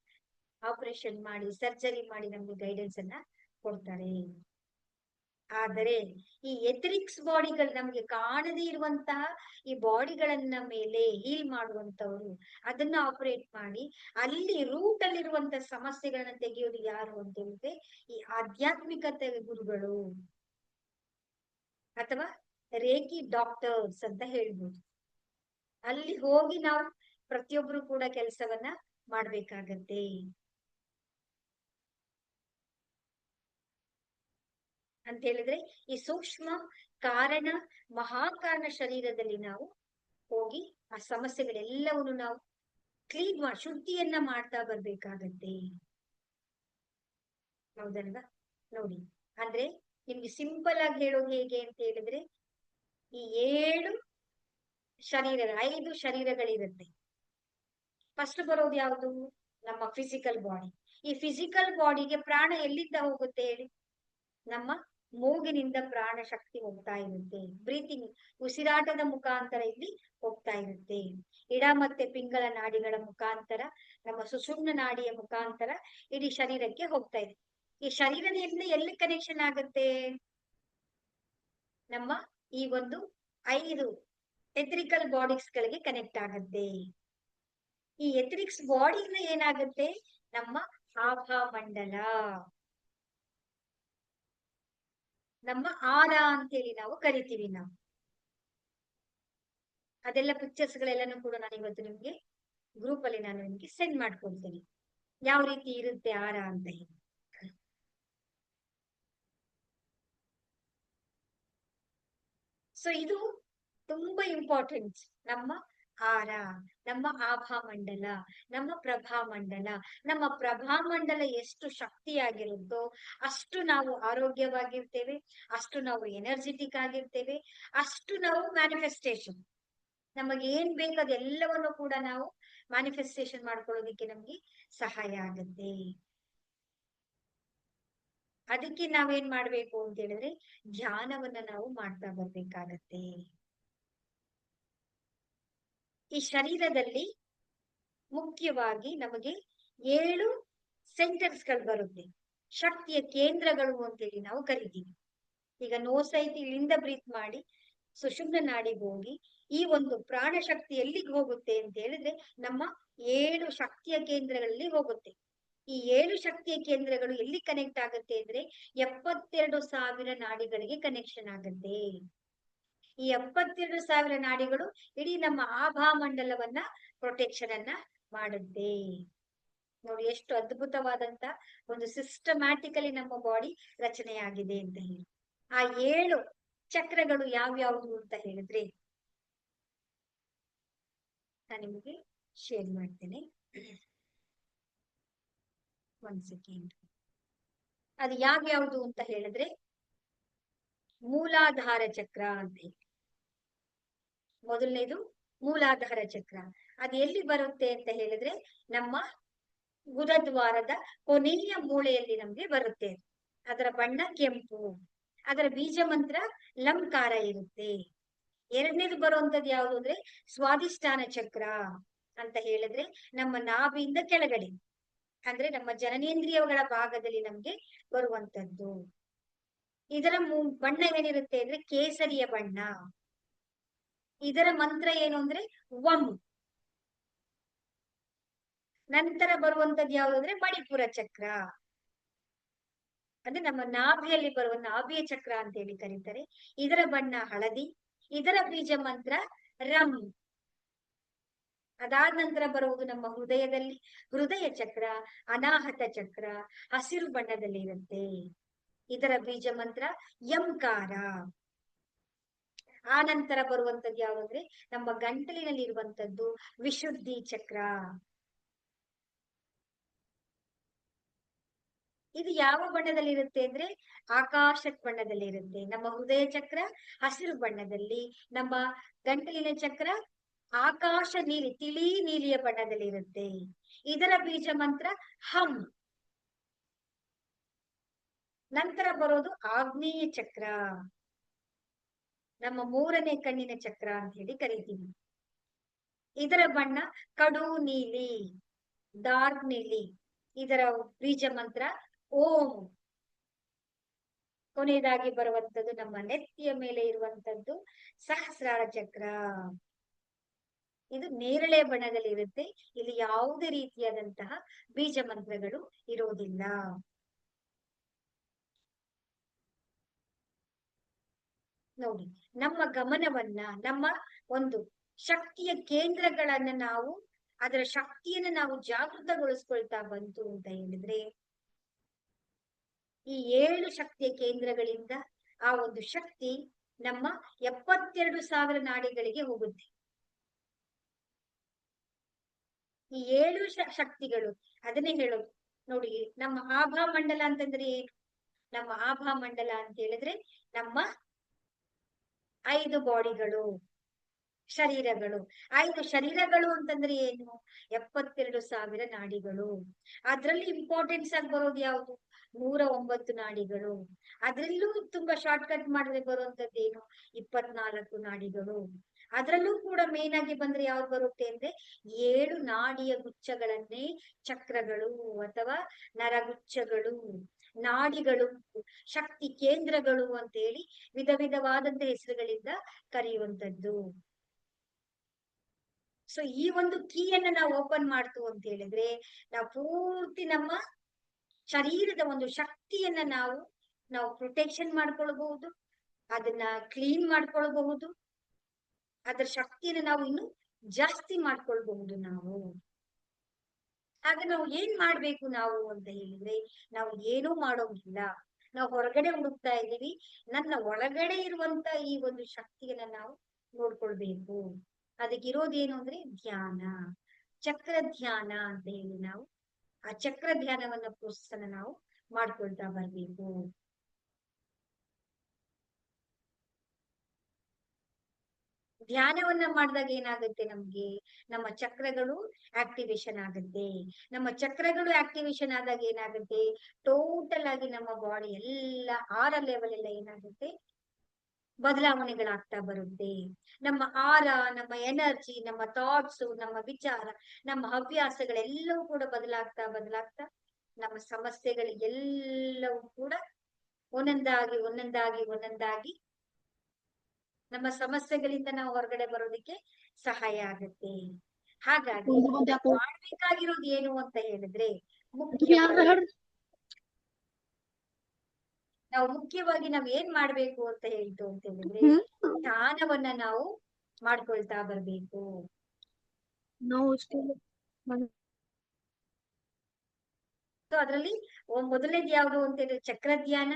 Speaker 1: ಆಪರೇಷನ್ ಮಾಡಿ, ಸರ್ಜರಿ ಮಾಡಿ ನಮ್ಗೆ ಗೈಡೆನ್ಸ್ ಅನ್ನ ಕೊಡ್ತಾರೆ. ಆದರೆ ಈ ಎಥರಿಕ್ಸ್ ಬಾಡಿಗಳು ನಮ್ಗೆ ಕಾಣದೇ ಇರುವಂತಹ ಈ ಬಾಡಿಗಳನ್ನ ಮೇಲೆ ಹೀಲ್ ಮಾಡುವಂತವ್ರು, ಅದನ್ನ ಆಪರೇಟ್ ಮಾಡಿ ಅಲ್ಲಿ ರೂಟ್ ಅಲ್ಲಿರುವಂತಹ ಸಮಸ್ಯೆಗಳನ್ನ ತೆಗೆಯೋದು ಯಾರು ಅಂತ ಹೇಳಿದ್ರೆ ಈ ಆಧ್ಯಾತ್ಮಿಕತೆ ಗುರುಗಳು ಅಥವಾ ರೇಖಿ ಡಾಕ್ಟರ್ಸ್ ಅಂತ ಹೇಳ್ಬೋದು. ಅಲ್ಲಿ ಹೋಗಿ ನಾವು ಪ್ರತಿಯೊಬ್ರು ಕೂಡ ಕೆಲಸವನ್ನ ಮಾಡ್ಬೇಕಾಗತ್ತೆ. ಅಂತ ಹೇಳಿದ್ರೆ ಈ ಸೂಕ್ಷ್ಮ ಕಾರಣ ಮಹಾಕಾರಣ ಶರೀರದಲ್ಲಿ ನಾವು ಹೋಗಿ ಆ ಸಮಸ್ಯೆಗಳೆಲ್ಲವನ್ನು ನಾವು ಕ್ಲೀನ್ ಮಾಡಿ ಶುದ್ಧಿಯನ್ನ ಮಾಡ್ತಾ ಬರ್ಬೇಕಾಗತ್ತೆ. ಹೌದಲ್ವಾ? ನೋಡಿ, ಅಂದ್ರೆ ನಿಮ್ಗೆ ಸಿಂಪಲ್ ಆಗಿ ಹೇಳೋದು ಹೇಗೆ ಅಂತ ಹೇಳಿದ್ರೆ ಈ 7 5 ಶರೀರಗಳಿರುತ್ತೆ. ಫಸ್ಟ್ ಬರೋದು ಯಾವುದು? ನಮ್ಮ ಫಿಸಿಕಲ್ ಬಾಡಿ. ಈ ಫಿಸಿಕಲ್ ಬಾಡಿಗೆ ಪ್ರಾಣ ಎಲ್ಲಿಂದ ಹೋಗುತ್ತೆ ಹೇಳಿ? ನಮ್ಮ ಮೂಗಿನಿಂದ ಪ್ರಾಣ ಶಕ್ತಿ ಹೋಗ್ತಾ ಇರುತ್ತೆ. ಬ್ರೀತಿಂಗ್, ಉಸಿರಾಟದ ಮುಖಾಂತರ ಇಲ್ಲಿ ಹೋಗ್ತಾ ಇರುತ್ತೆ. ಇಡ ಮತ್ತೆ ಪಿಂಗಳ ನಾಡಿಗಳ ಮುಖಾಂತರ, ನಮ್ಮ ಸುಷುಮ್ನ ನಾಡಿಯ ಮುಖಾಂತರ ಇಡೀ ಶರೀರಕ್ಕೆ ಹೋಗ್ತಾ ಇದೆ. ಈ ಶರೀರದಿಂದ ಎಲ್ಲಿ ಕನೆಕ್ಷನ್ ಆಗುತ್ತೆ? ನಮ್ಮ ಈ ಒಂದು 5 ಎಥರಿಕಲ್ ಬಾಡೀಸ್ ಗಳಿಗೆ ಕನೆಕ್ಟ್ ಆಗುತ್ತೆ. ಈ ಎಥರಿಕ್ಸ್ ಬಾಡಿಯಿಂದ ಏನಾಗುತ್ತೆ? ನಮ್ಮ ಆಭಾ ಮಂಡಲ, ನಮ್ಮ ಆರ ಅಂತೇಳಿ ನಾವು ಕರಿತೀವಿ ನಾವು. ಅದೆಲ್ಲ ಪಿಕ್ಚರ್ಸ್ ಗಳೆಲ್ಲನೂ ಕೂಡ ನಾನು ಇವತ್ತು ನಿಮ್ಗೆ ಗ್ರೂಪ್ ಅಲ್ಲಿ ನಾನು ನಿಮ್ಗೆ ಸೆಂಡ್ ಮಾಡ್ಕೊಡ್ತೇನೆ, ಯಾವ ರೀತಿ ಇರುತ್ತೆ ಆರ ಅಂತ ಹೇಳಿ. ಸೊ ಇದು ತುಂಬಾ ಇಂಪಾರ್ಟೆಂಟ್. ನಮ್ಮ ಆರ, ನಮ್ಮ ಆಭಾಮಂಡಲ, ನಮ್ಮ ಪ್ರಭಾಮಂಡಲ. ನಮ್ಮ ಪ್ರಭಾಮಂಡಲ ಎಷ್ಟು ಶಕ್ತಿಯಾಗಿರುತ್ತೋ ಅಷ್ಟು ನಾವು ಆರೋಗ್ಯವಾಗಿರ್ತೇವೆ, ಅಷ್ಟು ನಾವು ಎನರ್ಜೆಟಿಕ್ ಆಗಿರ್ತೇವೆ, ಅಷ್ಟು ನಾವು ಮ್ಯಾನಿಫೆಸ್ಟೇಷನ್, ನಮಗೆ ಏನ್ ಬೇಕು ಅದೆಲ್ಲವನ್ನು ಕೂಡ ನಾವು ಮ್ಯಾನಿಫೆಸ್ಟೇಷನ್ ಮಾಡ್ಕೊಳ್ಳೋದಿಕ್ಕೆ ನಮ್ಗೆ ಸಹಾಯ ಆಗುತ್ತೆ. ಅದಕ್ಕೆ ನಾವೇನ್ ಮಾಡ್ಬೇಕು ಅಂತ ಹೇಳಿದ್ರೆ ಧ್ಯಾನವನ್ನ ನಾವು ಮಾಡ್ತಾ ಬರ್ಬೇಕಾಗತ್ತೆ. ಈ ಶರೀರದಲ್ಲಿ ಮುಖ್ಯವಾಗಿ ನಮಗೆ 7 ಸೆಂಟರ್ಸ್ ಗಳು ಬರುತ್ತೆ, ಶಕ್ತಿಯ ಕೇಂದ್ರಗಳು ಅಂತೇಳಿ ನಾವು ಕರಿತೀವಿ. ಈಗ ನೋಸೈತಿ ಇಲ್ಲಿಂದ ಬ್ರೀತ್ ಮಾಡಿ ಸುಷುಮ್ನ ನಾಡಿಗೆ ಹೋಗಿ ಈ ಒಂದು ಪ್ರಾಣ ಶಕ್ತಿ ಎಲ್ಲಿಗೆ ಹೋಗುತ್ತೆ ಅಂತ ಹೇಳಿದ್ರೆ ನಮ್ಮ 7 ಶಕ್ತಿಯ ಕೇಂದ್ರಗಳಲ್ಲಿ ಹೋಗುತ್ತೆ. ಈ 7 ಶಕ್ತಿಯ ಕೇಂದ್ರಗಳು ಎಲ್ಲಿ ಕನೆಕ್ಟ್ ಆಗುತ್ತೆ ಅಂದ್ರೆ 72,000 ನಾಡಿಗಳಿಗೆ ಕನೆಕ್ಷನ್ ಆಗುತ್ತೆ. ಈ 72,000 ನಾಡಿಗಳು ಇಡೀ ನಮ್ಮ ಆಭಾಮಂಡಲವನ್ನ ಪ್ರೊಟೆಕ್ಷನ್ ಅನ್ನ ಮಾಡುತ್ತೆ. ನೋಡಿ ಎಷ್ಟು ಅದ್ಭುತವಾದಂತ ಒಂದು ಸಿಸ್ಟಮ್ಯಾಟಿಕಲಿ ನಮ್ಮ ಬಾಡಿ ರಚನೆಯಾಗಿದೆ ಅಂತ ಹೇಳಿ. ಆ 7 ಚಕ್ರಗಳು ಯಾವ್ಯಾವುದು ಅಂತ ಹೇಳಿದ್ರೆ ನಾನು ನಿಮಗೆ ಶೇರ್ ಮಾಡ್ತೇನೆ, 1 ಸೆಕೆಂಡ್. ಅದು ಯಾವ್ಯಾವುದು ಅಂತ ಹೇಳಿದ್ರೆ ಮೂಲಾಧಾರ ಚಕ್ರ ಅಂತ ಹೇಳಿ. ಮೊದಲನೇದು ಮೂಲಾಧಾರ ಚಕ್ರ. ಅದು ಎಲ್ಲಿ ಬರುತ್ತೆ ಅಂತ ಹೇಳಿದ್ರೆ ನಮ್ಮ ಗುದದ್ವಾರದ ಕೊನೆಯ ಮೂಳೆಯಲ್ಲಿ ನಮ್ಗೆ ಬರುತ್ತೆ. ಅದರ ಬಣ್ಣ ಕೆಂಪು, ಅದರ ಬೀಜ ಮಂತ್ರ ಲಂಕಾರ ಇರುತ್ತೆ. ಎರಡನೇದು ಬರುವಂತದ್ದು ಯಾವುದು ಅಂದ್ರೆ ಸ್ವಾಧಿಷ್ಠಾನ ಚಕ್ರ ಅಂತ ಹೇಳಿದ್ರೆ ನಮ್ಮ ನಾಭಿಯಿಂದ ಕೆಳಗಡೆ, ಅಂದ್ರೆ ನಮ್ಮ ಜನನೇಂದ್ರಿಯಗಳ ಭಾಗದಲ್ಲಿ ನಮ್ಗೆ ಬರುವಂತದ್ದು. ಇದರ ಬಣ್ಣ ಏನಿರುತ್ತೆ ಅಂದ್ರೆ ಕೇಸರಿಯ ಬಣ್ಣ. ಇದರ ಮಂತ್ರ ಏನು ಅಂದ್ರೆ ವಂ. ನಂತರ ಬರುವಂತದ್ದು ಯಾವುದು ಅಂದ್ರೆ ಮಣಿಪುರ ಚಕ್ರ, ಅಂದ್ರೆ ನಮ್ಮ ನಾಭಿಯಲ್ಲಿ ಬರುವ ನಾಭಿಯ ಚಕ್ರ ಅಂತ ಹೇಳಿ ಕರೀತಾರೆ. ಇದರ ಬಣ್ಣ ಹಳದಿ, ಇದರ ಬೀಜ ಮಂತ್ರ ರಂ. ಅದಾದ ನಂತರ ಬರುವುದು ನಮ್ಮ ಹೃದಯದಲ್ಲಿ ಹೃದಯ ಚಕ್ರ, ಅನಾಹತ ಚಕ್ರ, ಹಸಿರು ಬಣ್ಣದಲ್ಲಿ ಇರುತ್ತೆ. ಇದರ ಬೀಜ ಮಂತ್ರ ಯಂಕಾರ. ಆ ನಂತರ ಬರುವಂತದ್ದು ಯಾವುದಂದ್ರೆ ನಮ್ಮ ಗಂಟಲಿನಲ್ಲಿ ಇರುವಂತದ್ದು ವಿಶುದ್ಧಿ ಚಕ್ರ. ಇದು ಯಾವ ಬಣ್ಣದಲ್ಲಿ ಇರುತ್ತೆ ಅಂದ್ರೆ ಆಕಾಶ ಬಣ್ಣದಲ್ಲಿ ಇರುತ್ತೆ. ನಮ್ಮ ಹೃದಯ ಚಕ್ರ ಹಸಿರು ಬಣ್ಣದಲ್ಲಿ, ನಮ್ಮ ಗಂಟಲಿನ ಚಕ್ರ ಆಕಾಶ ನೀಲಿ, ತಿಳಿ ನೀಲಿಯ ಬಣ್ಣದಲ್ಲಿ ಇರುತ್ತೆ. ಇದರ ಬೀಜ ಮಂತ್ರ ಹಂ. ನಂತರ ಬರೋದು ಆಗ್ನೇಯ ಚಕ್ರ, ನಮ್ಮ 3ನೇ ಕಣ್ಣಿನ ಚಕ್ರ ಅಂತ ಹೇಳಿ ಕರಿತೀವಿ. ಇದರ ಬಣ್ಣ ಕಡು ನೀಲಿ, ಡಾರ್ಕ್ ನೀಲಿ. ಇದರ ಬೀಜ ಮಂತ್ರ ಓಂ. ಕೊನೆಯದಾಗಿ ಬರುವಂತದ್ದು ನಮ್ಮ ನೆತ್ತಿಯ ಮೇಲೆ ಇರುವಂತದ್ದು ಸಹಸ್ರಾರ ಚಕ್ರ. ಇದು ನೇರಳೆ ಬಣ್ಣದಲ್ಲಿ ಇರುತ್ತೆ. ಇಲ್ಲಿ ಯಾವುದೇ ರೀತಿಯಾದಂತಹ ಬೀಜ ಮಂತ್ರಗಳು ಇರೋದಿಲ್ಲ. ನೋಡಿ, ನಮ್ಮ ಗಮನವನ್ನ ನಮ್ಮ ಒಂದು ಶಕ್ತಿಯ ಕೇಂದ್ರಗಳನ್ನ ನಾವು ಅದರ ಶಕ್ತಿಯನ್ನ ನಾವು ಜಾಗೃತಗೊಳಿಸ್ಕೊಳ್ತಾ ಬಂತು ಅಂತ ಹೇಳಿದ್ರೆ ಈ 7 ಶಕ್ತಿಯ ಕೇಂದ್ರಗಳಿಂದ ಆ ಒಂದು ಶಕ್ತಿ ನಮ್ಮ 72,000 ನಾಡಿಗಳಿಗೆ ಹೋಗುತ್ತೆ. ಈ 7 ಶಕ್ತಿಗಳು ಅದನ್ನೇ ಹೇಳೋದು. ನೋಡಿ, ನಮ್ಮ ಆಭಾಮಂಡಲ ಅಂತಂದ್ರೆ ಏನು? ನಮ್ಮ ಆಭಾಮಂಡಲ ಅಂತ ಹೇಳಿದ್ರೆ ನಮ್ಮ 5 ಬಾಡಿಗಳು, ಶರೀರಗಳು. 5 ಶರೀರಗಳು ಅಂತಂದ್ರೆ ಏನು? 72,000 ನಾಡಿಗಳು. ಅದ್ರಲ್ಲಿ ಇಂಪಾರ್ಟೆನ್ಸ್ ಆಗಿ ಬರೋದು ಯಾವುದು? 109 ನಾಡಿಗಳು. ಅದ್ರಲ್ಲೂ ತುಂಬಾ ಶಾರ್ಟ್ ಕಟ್ ಮಾಡಿದ್ರೆ ಬರುವಂತದ್ದು ಏನು? 24 ನಾಡಿಗಳು. ಅದ್ರಲ್ಲೂ ಕೂಡ ಮೇನ್ ಆಗಿ ಬಂದ್ರೆ ಯಾವ್ದು ಬರುತ್ತೆ ಅಂದ್ರೆ 7 ನಾಡಿಯ ಗುಚ್ಛಗಳನ್ನೇ ಚಕ್ರಗಳು ಅಥವಾ ನರಗುಚ್ಛಗಳು, ನಾಡಿಗಳು, ಶಕ್ತಿ ಕೇಂದ್ರಗಳು ಅಂತ ಹೇಳಿ ವಿಧ ವಿಧವಾದಂತ ಹೆಸರುಗಳಿಂದ ಕರೆಯುವಂತದ್ದು. ಸೊ ಈ ಒಂದು ಕೀಯನ್ನ ನಾವು ಓಪನ್ ಮಾಡ್ತು ಅಂತ ಹೇಳಿದ್ರೆ ನಾವು ಪೂರ್ತಿ ನಮ್ಮ ಶರೀರದ ಒಂದು ಶಕ್ತಿಯನ್ನ ನಾವು ಪ್ರೊಟೆಕ್ಷನ್ ಮಾಡ್ಕೊಳ್ಬಹುದು, ಅದನ್ನ ಕ್ಲೀನ್ ಮಾಡ್ಕೊಳ್ಬಹುದು, ಅದರ ಶಕ್ತಿಯನ್ನ ನಾವು ಇನ್ನು ಜಾಸ್ತಿ ಮಾಡ್ಕೊಳ್ಬಹುದು ನಾವು. ಆಗ ನಾವು ಏನ್ ಮಾಡ್ಬೇಕು ನಾವು ಅಂತ ಹೇಳಿದ್ರೆ ನಾವು ಏನೂ ಮಾಡೋಂಗಿಲ್ಲ. ನಾವು ಹೊರಗಡೆ ಹುಡುಕ್ತಾ ಇದ್ದೀವಿ, ನನ್ನ ಒಳಗಡೆ ಇರುವಂತ ಈ ಒಂದು ಶಕ್ತಿಯನ್ನ ನಾವು ನೋಡ್ಕೊಳ್ಬೇಕು. ಅದಕ್ಕಿರೋದೇನು ಅಂದ್ರೆ ಧ್ಯಾನ, ಚಕ್ರ ಧ್ಯಾನ ಅಂತ ಹೇಳಿ ನಾವು ಆ ಚಕ್ರ ಧ್ಯಾನವನ್ನ ಪ್ರೋತ್ಸಾಹ ನಾವು ಮಾಡ್ಕೊಳ್ತಾ ಬರ್ಬೇಕು. ಧ್ಯಾನವನ್ನ ಮಾಡಿದಾಗ ಏನಾಗುತ್ತೆ, ನಮ್ಗೆ ನಮ್ಮ ಚಕ್ರಗಳು ಆಕ್ಟಿವೇಶನ್ ಆಗುತ್ತೆ. ನಮ್ಮ ಚಕ್ರಗಳು ಆಕ್ಟಿವೇಶನ್ ಆದಾಗ ಏನಾಗುತ್ತೆ, ಟೋಟಲ್ ಆಗಿ ನಮ್ಮ ಬಾಡಿ ಎಲ್ಲ 6 ಲೆವೆಲ್ ಎಲ್ಲ ಏನಾಗುತ್ತೆ, ಬದಲಾವಣೆಗಳಾಗ್ತಾ ಬರುತ್ತೆ. ನಮ್ಮ ಆರ, ನಮ್ಮ ಎನರ್ಜಿ, ನಮ್ಮ ಥಾಟ್ಸ್, ನಮ್ಮ ವಿಚಾರ, ನಮ್ಮ ಹವ್ಯಾಸಗಳೆಲ್ಲವೂ ಕೂಡ ಬದಲಾಗ್ತಾ ಬದಲಾಗ್ತಾ ನಮ್ಮ ಸಮಸ್ಯೆಗಳು ಎಲ್ಲವೂ ಕೂಡ ಒಂದೊಂದಾಗಿ ಒಂದೊಂದಾಗಿ ಒಂದೊಂದಾಗಿ ನಮ್ಮ ಸಮಸ್ಯೆಗಳಿಂದ ನಾವು ಹೊರಗಡೆ ಬರೋದಿಕ್ಕೆ ಸಹಾಯ ಆಗುತ್ತೆ. ಹಾಗಾಗಿ ಮಾಡ್ಬೇಕಾಗಿರೋದು ಏನು ಅಂತ ಹೇಳಿದ್ರೆ, ಮುಖ್ಯವಾಗಿ ನಾವ್ ಏನ್ ಮಾಡ್ಬೇಕು ಅಂತ ಹೇಳ್ತು ಅಂತ ಹೇಳಿದ್ರೆ, ಧ್ಯಾನವನ್ನ ನಾವು ಮಾಡ್ಕೊಳ್ತಾ ಬರ್ಬೇಕು. ಸೊ ಅದ್ರಲ್ಲಿ ಮೊದಲನೇದು ಯಾವುದು ಅಂತ ಹೇಳಿದ್ರೆ ಚಕ್ರ ಧ್ಯಾನ.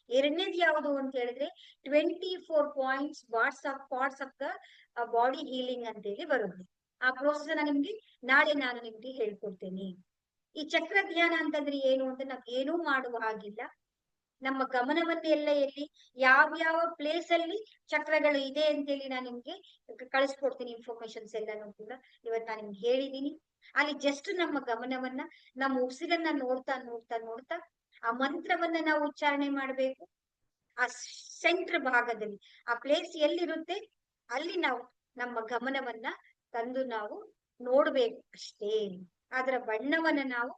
Speaker 1: ಎರಡನೇದು ಯಾವುದು ಅಂತ ಹೇಳಿದ್ರೆ 24 points parts of the body healing ಅಂತ ಹೇಳಿ ಬರುತ್ತೆ. ಆ ಪ್ರೋಸೆಸ್ ನಿಮ್ಗೆ ನಾಳೆ ನಾನು ನಿಮ್ಗೆ ಹೇಳ್ಕೊಡ್ತೇನೆ. ಈ ಚಕ್ರ ಧ್ಯಾನ ಅಂತಂದ್ರೆ ಏನು ಅಂತ ನಾವ್ ಏನೂ ಮಾಡುವ ಹಾಗಿಲ್ಲ. ನಮ್ಮ ಗಮನವನ್ನ ಎಲ್ಲ ಎಲ್ಲಿ ಯಾವ ಪ್ಲೇಸ್ ಅಲ್ಲಿ ಚಕ್ರಗಳು ಇದೆ ಅಂತೇಳಿ ನಾನು ನಿಮ್ಗೆ ಕಳಿಸ್ಕೊಡ್ತೀನಿ. ಇನ್ಫಾರ್ಮೇಶನ್ಸ್ ಎಲ್ಲಾನು ಕೂಡ ಇವತ್ತು ನಾನು ನಿಮ್ಗೆ ಹೇಳಿದೀನಿ. ಅಲ್ಲಿ ಜಸ್ಟ್ ನಮ್ಮ ಗಮನವನ್ನ ನಮ್ಮ ಉಸಿರನ್ನ ನೋಡ್ತಾ ನೋಡ್ತಾ ನೋಡ್ತಾ ಆ ಮಂತ್ರವನ್ನ ನಾವು ಉಚ್ಚಾರಣೆ ಮಾಡ್ಬೇಕು. ಆ ಸೆಂಟ್ರ್ ಭಾಗದಲ್ಲಿ ಆ ಪ್ಲೇಸ್ ಎಲ್ಲಿರುತ್ತೆ ಅಲ್ಲಿ ನಾವು ನಮ್ಮ ಗಮನವನ್ನ ತಂದು ನಾವು ನೋಡ್ಬೇಕು ಅಷ್ಟೇ. ಅದರ ಬಣ್ಣವನ್ನ ನಾವು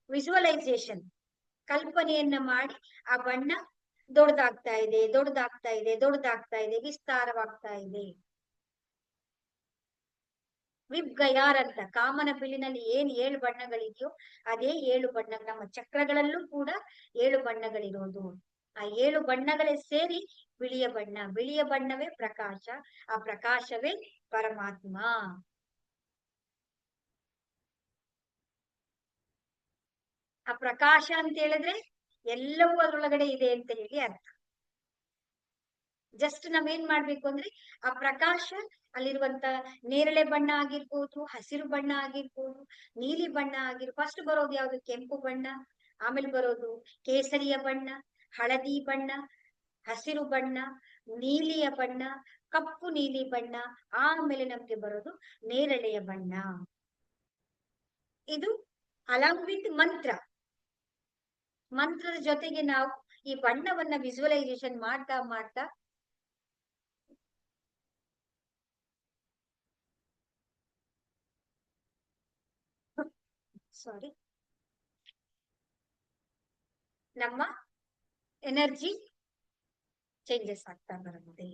Speaker 1: ವಿಜುವಲೈಸೇಷನ್, ಕಲ್ಪನೆಯನ್ನ ಮಾಡಿ ಆ ಬಣ್ಣ ದೊಡ್ಡದಾಗ್ತಾ ಇದೆ, ದೊಡ್ಡದಾಗ್ತಾ ಇದೆ, ದೊಡ್ಡದಾಗ್ತಾ ಇದೆ, ವಿಸ್ತಾರವಾಗ್ತಾ ಇದೆ. ವಿಬ್ ಗಯಾರ್ ಅಂತ ಕಾಮನ ಬಿಲ್ಲಿನಲ್ಲಿ ಏನ್ 7 ಬಣ್ಣಗಳಿದೆಯೋ ಅದೇ 7 ಬಣ್ಣ ನಮ್ಮ ಚಕ್ರಗಳಲ್ಲೂ ಕೂಡ 7 ಬಣ್ಣಗಳಿರೋದು. ಆ 7 ಬಣ್ಣಗಳೇ ಸೇರಿ ಬಿಳಿಯ ಬಣ್ಣ. ಬಿಳಿಯ ಬಣ್ಣವೇ ಪ್ರಕಾಶ, ಆ ಪ್ರಕಾಶವೇ ಪರಮಾತ್ಮ. ಆ ಪ್ರಕಾಶ ಅಂತ ಹೇಳಿದ್ರೆ ಎಲ್ಲವೂ ಅದ್ರೊಳಗಡೆ ಇದೆ ಅಂತ ಹೇಳಿ ಅರ್ಥ. ಜಸ್ಟ್ ನಾವೇನ್ ಮಾಡ್ಬೇಕು ಅಂದ್ರೆ ಆ ಪ್ರಕಾಶ ಅಲ್ಲಿರುವಂತ ನೇರಳೆ ಬಣ್ಣ ಆಗಿರ್ಬೋದು, ಹಸಿರು ಬಣ್ಣ ಆಗಿರ್ಬೋದು, ನೀಲಿ ಬಣ್ಣ ಆಗಿರ್ಬೋದು. ಫಸ್ಟ್ ಬರೋದು ಯಾವ್ದು, ಕೆಂಪು ಬಣ್ಣ. ಆಮೇಲೆ ಬರೋದು ಕೇಸರಿಯ ಬಣ್ಣ, ಹಳದಿ ಬಣ್ಣ, ಹಸಿರು ಬಣ್ಣ, ನೀಲಿಯ ಬಣ್ಣ, ಕಪ್ಪು ನೀಲಿ ಬಣ್ಣ, ಆಮೇಲೆ ನಮ್ಗೆ ಬರೋದು ನೇರಳೆಯ ಬಣ್ಣ. ಇದು ಅಲಾಂಗ್ ವಿತ್ ಮಂತ್ರದ ಜೊತೆಗೆ ನಾವು ಈ ಬಣ್ಣವನ್ನ ವಿಜುವಲೈಸೇಷನ್ ಮಾಡ್ತಾ ಮಾಡ್ತಾ ನಮ್ಮ ಎನರ್ಜಿ ಚೇಂಜಸ್ ಆಗ್ತಾ ಬರುತ್ತೆ.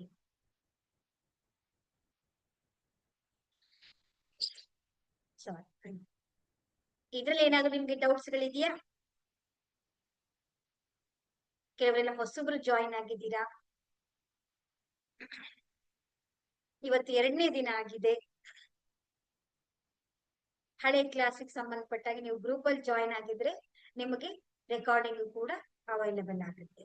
Speaker 1: ಇದ್ರಲ್ಲಿ ಏನಾದ್ರು ನಿಮ್ಗೆ ಡೌಟ್ಸ್ ಗಳಿದೆಯಾ? ಕೆಲವರೆಲ್ಲ ಹೊಸಬ್ರು ಜಾಯಿನ್ ಆಗಿದ್ದೀರಾ. ಇವತ್ತು 2ನೇ ದಿನ ಆಗಿದೆ. ಹಳೆ ಕ್ಲಾಸಿಗೆ ಸಂಬಂಧಪಟ್ಟಾಗಿ ನೀವು ಗ್ರೂಪ್ ಅಲ್ಲಿ ಜಾಯಿನ್ ಆಗಿದ್ರೆ ನಿಮಗೆ ರೆಕಾರ್ಡಿಂಗ್ ಕೂಡ ಅವೈಲೇಬಲ್ ಆಗುತ್ತೆ.